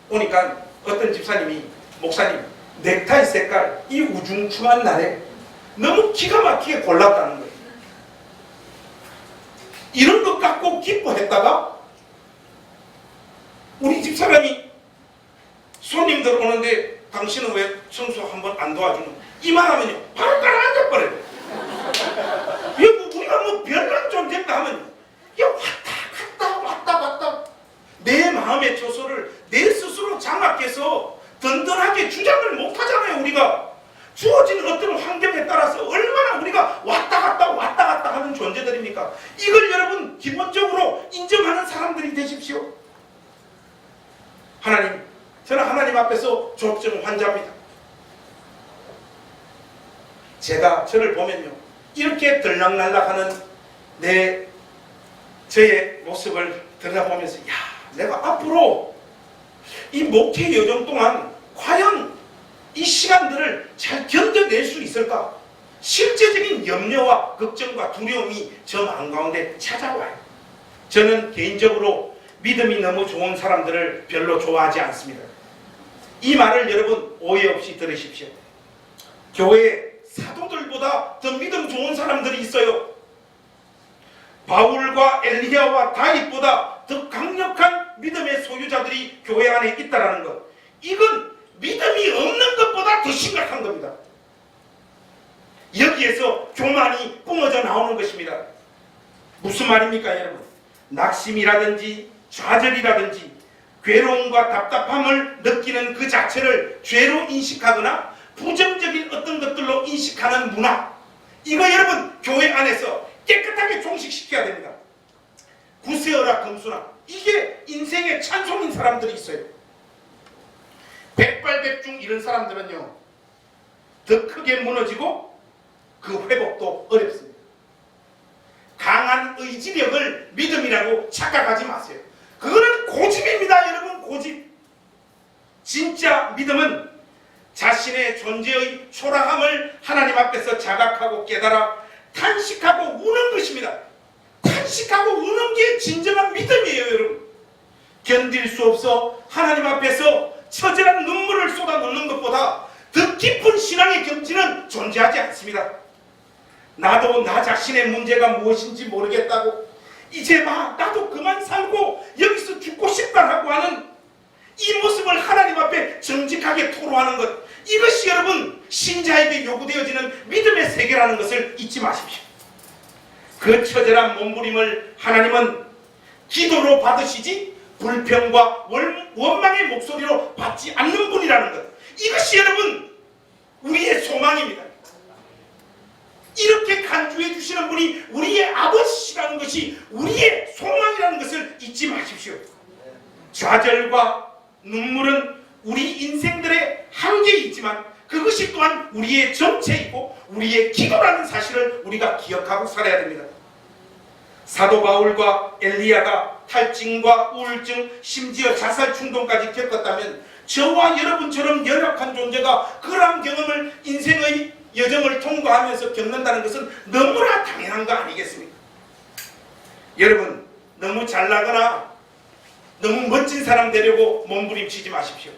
오니까 어떤 집사님이, 목사님 넥타이 색깔 이 우중충한 날에 너무 기가 막히게 골랐다는 거예요. 이런 것 갖고 기뻐했다가 우리 집사람이 손님들 오는데 당신은 왜 청소 한번 안 도와주는? 이 말하면요 바로 가라앉아버려요. 우리가 뭐 별난 존재인가 하면 야 왔다 갔다 내 마음의 처소를 내 스스로 장악해서 든든하게 주장을 못하잖아요. 우리가 주어진 어떤 환경에 따라서 얼마나 우리가 왔다 갔다 하는 존재들입니까? 이걸 여러분 기본적으로 인정하는 사람들이 되십시오. 하나님, 저는 하나님 앞에서 조증 환자입니다. 제가 저를 보면요 이렇게 들락날락하는 저의 모습을 들여다보면서 야, 내가 앞으로 이 목회 여정 동안 과연 이 시간들을 잘 견뎌낼 수 있을까? 실제적인 염려와 걱정과 두려움이 저 마음 가운데 찾아와요. 저는 개인적으로 믿음이 너무 좋은 사람들을 별로 좋아하지 않습니다. 이 말을 여러분 오해 없이 들으십시오. 교회에 사도들보다 더 믿음 좋은 사람들이 있어요. 바울과 엘리야와 다윗보다 더 강력한 믿음의 소유자들이 교회 안에 있다는 것, 이건 믿음이 없는 것보다 더 심각한 겁니다. 여기에서 교만이 뿜어져 나오는 것입니다. 무슨 말입니까 여러분? 낙심이라든지 좌절이라든지 괴로움과 답답함을 느끼는 그 자체를 죄로 인식하거나 부정적인 어떤 것들로 인식하는 문화, 이거 여러분 교회 안에서 깨끗하게 종식시켜야 됩니다. 구세어라 금수나, 이게 인생의 찬송인 사람들이 있어요. 백발백중 이런 사람들은요 더 크게 무너지고 그 회복도 어렵습니다. 강한 의지력을 믿음이라고 착각하지 마세요. 그거는 고집입니다 여러분. 고집. 진짜 믿음은 자신의 존재의 초라함을 하나님 앞에서 자각하고 깨달아 탄식하고 우는 것입니다. 탄식하고 우는 게 진정한 믿음이에요 여러분. 견딜 수 없어 하나님 앞에서 처절한 눈물을 쏟아놓는 것보다 더 깊은 신앙의 경지는 존재하지 않습니다. 나도 나 자신의 문제가 무엇인지 모르겠다고 이제 나도 그만 살고 여기서 죽고 싶다라고 하는 이 모습을 하나님 앞에 정직하게 토로하는 것, 이것이 여러분 신자에게 요구되어지는 믿음의 세계라는 것을 잊지 마십시오. 그 처절한 몸부림을 하나님은 기도로 받으시지 불평과 원망의 목소리로 받지 않는 분이라는 것, 이것이 여러분 우리의 소망입니다. 이렇게 간주해 주시는 분이 우리의 아버지라는 것이 우리의 소망이라는 것을 잊지 마십시오. 좌절과 눈물은 우리 인생들의 한계이지만 그것이 또한 우리의 정체이고 우리의 기도라는 사실을 우리가 기억하고 살아야 됩니다. 사도 바울과 엘리야가 탈진과 우울증, 심지어 자살 충동까지 겪었다면 저와 여러분처럼 열악한 존재가 그러한 경험을 인생의 여정을 통과하면서 겪는다는 것은 너무나 당연한 거 아니겠습니까? 여러분, 너무 잘나거나 너무 멋진 사람 되려고 몸부림치지 마십시오.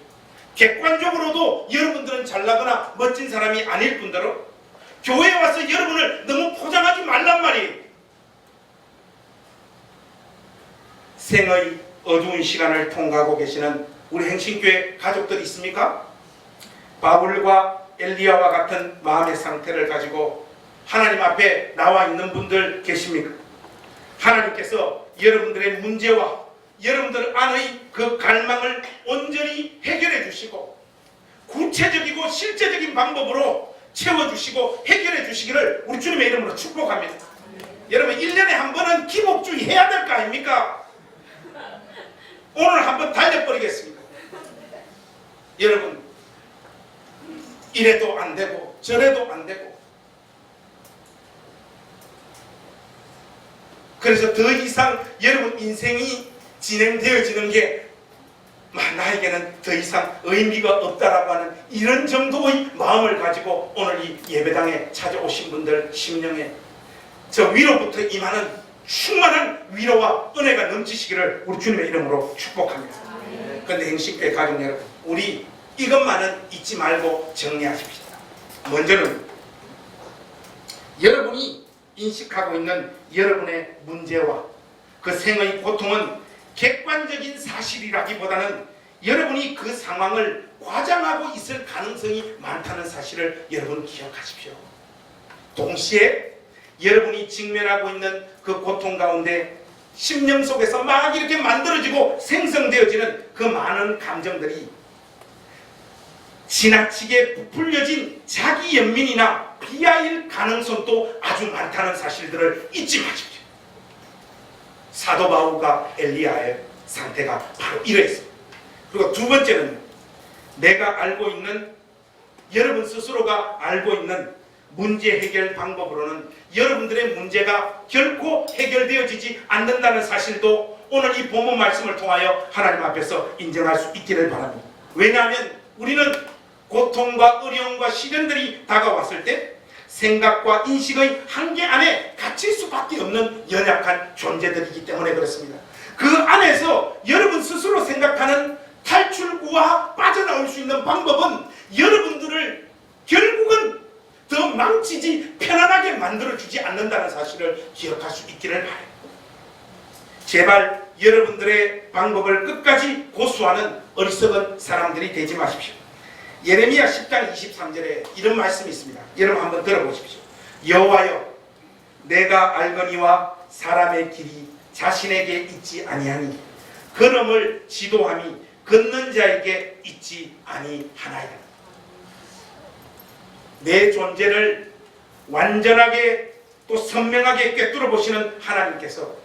객관적으로도 여러분들은 잘나거나 멋진 사람이 아닐 뿐더러 교회에 와서 여러분을 너무 포장하지 말란 말이에요. 생의 어두운 시간을 통과하고 계시는 우리 행신교회 가족들이 있습니까? 바울과 엘리야와 같은 마음의 상태를 가지고 하나님 앞에 나와 있는 분들 계십니까? 하나님께서 여러분들의 문제와 여러분들 안의 그 갈망을 온전히 해결해 주시고 구체적이고 실제적인 방법으로 채워주시고 해결해 주시기를 우리 주님의 이름으로 축복합니다. 여러분 1년에 한 번은 기복주의 해야 될 거 아닙니까? 오늘 한번 달려버리겠습니다. 여러분 이래도 안 되고 저래도 안 되고, 그래서 더 이상 여러분 인생이 진행되어지는 게 나에게는 더 이상 의미가 없다라고 하는 이런 정도의 마음을 가지고 오늘 이 예배당에 찾아오신 분들 심령에 저 위로부터 임하는 충만한 위로와 은혜가 넘치시기를 우리 주님의 이름으로 축복합니다. 그런데 행식교회 가족 여러분, 우리 이것만은 잊지 말고 정리하십시다. 먼저는 여러분이 인식하고 있는 여러분의 문제와 그 생의 고통은 객관적인 사실이라기보다는 여러분이 그 상황을 과장하고 있을 가능성이 많다는 사실을 여러분 기억하십시오. 동시에 여러분이 직면하고 있는 그 고통 가운데 심령 속에서 막 이렇게 만들어지고 생성되어지는 그 많은 감정들이 지나치게 부풀려진 자기 연민이나 비하일 가능성도 아주 많다는 사실들을 잊지 마십시오. 사도 바울과 엘리야의 상태가 바로 이러했습니다. 그리고 두 번째는 내가 알고 있는, 여러분 스스로가 알고 있는 문제 해결 방법으로는 여러분들의 문제가 결코 해결되어지지 않는다는 사실도 오늘 이 본문 말씀을 통하여 하나님 앞에서 인정할 수 있기를 바랍니다. 왜냐하면 우리는 고통과 어려움과 시련들이 다가왔을 때 생각과 인식의 한계 안에 갇힐 수밖에 없는 연약한 존재들이기 때문에 그렇습니다. 그 안에서 여러분 스스로 생각하는 탈출구와 빠져나올 수 있는 방법은 여러분들을 결국은 더 망치지 편안하게 만들어주지 않는다는 사실을 기억할 수 있기를 바랍니다. 제발 여러분들의 방법을 끝까지 고수하는 어리석은 사람들이 되지 마십시오. 예레미야 10장 23절에 이런 말씀이 있습니다. 여러분 한번 들어보십시오. 여호와여, 내가 알거니와 사람의 길이 자신에게 있지 아니하니 걸음을 지도함이 걷는 자에게 있지 아니하나이다. 내 존재를 완전하게 또 선명하게 꿰뚫어 보시는 하나님께서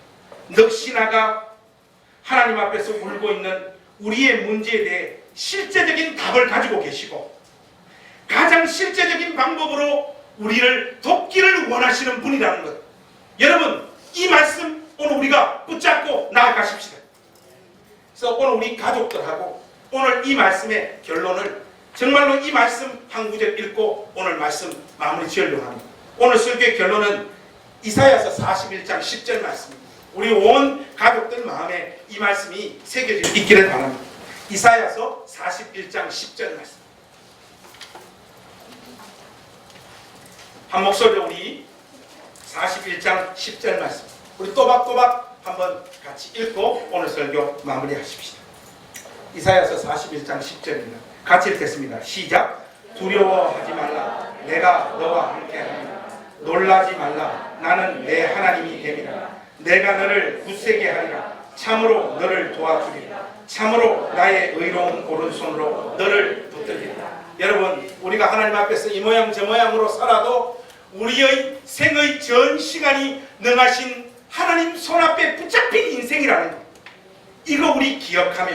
넋이나가 하나님 앞에서 울고 있는 우리의 문제에 대해 실제적인 답을 가지고 계시고 가장 실제적인 방법으로 우리를 돕기를 원하시는 분이라는 것, 여러분 이 말씀 오늘 우리가 붙잡고 나아가십시다. 그래서 오늘 우리 가족들하고 오늘 이 말씀의 결론을 정말로 이 말씀 한 구절 읽고 오늘 말씀 마무리 지으려고 합니다. 오늘 설교의 결론은 이사야서 41장 10절 말씀입니다. 우리 온 가족들 마음에 이 말씀이 새겨져 있기를 바랍니다. 이사야서 41장 10절 말씀. 한 목소리로 우리 41장 10절 말씀 우리 또박또박 한번 같이 읽고 오늘 설교 마무리하십시다. 이사야서 41장 10절입니다. 같이 읽겠습니다. 시작. 두려워하지 말라. 내가 너와 함께하리라. 놀라지 말라. 나는 내 하나님이 됨이라. 내가 너를 굳세게 하리라. 참으로 너를 도와주리라. 참으로 나의 의로운 오른손으로 너를 붙들리라. 여러분 우리가 하나님 앞에서 이 모양 저 모양으로 살아도 우리의 생의 전 시간이 능하신 하나님 손앞에 붙잡힌 인생이라는 것, 이거 우리 기억하며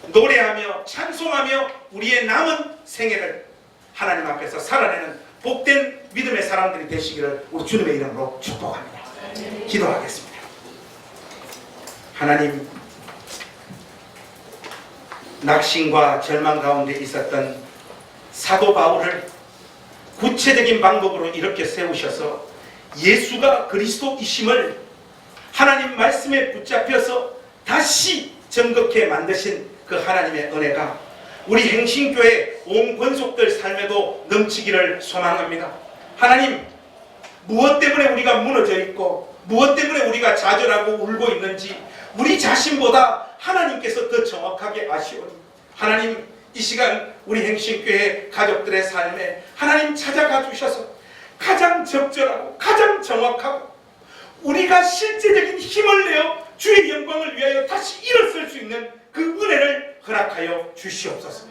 노래하며 찬송하며 우리의 남은 생애를 하나님 앞에서 살아내는 복된 믿음의 사람들이 되시기를 우리 주님의 이름으로 축복합니다. 기도하겠습니다. 하나님, 낙심과 절망 가운데 있었던 사도 바울을 구체적인 방법으로 이렇게 세우셔서 예수가 그리스도이심을 하나님 말씀에 붙잡혀서 다시 정극해 만드신 그 하나님의 은혜가 우리 행신교회 온 권속들 삶에도 넘치기를 소망합니다. 하나님, 무엇 때문에 우리가 무너져 있고 무엇 때문에 우리가 좌절하고 울고 있는지 우리 자신보다 하나님께서 더 정확하게 아시오니 하나님, 이 시간 우리 행신교회 가족들의 삶에 하나님 찾아가 주셔서 가장 적절하고 가장 정확하고 우리가 실제적인 힘을 내어 주의 영광을 위하여 다시 일어설 수 있는 그 은혜를 허락하여 주시옵소서.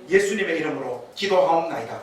예수님의 이름으로 기도하옵나이다.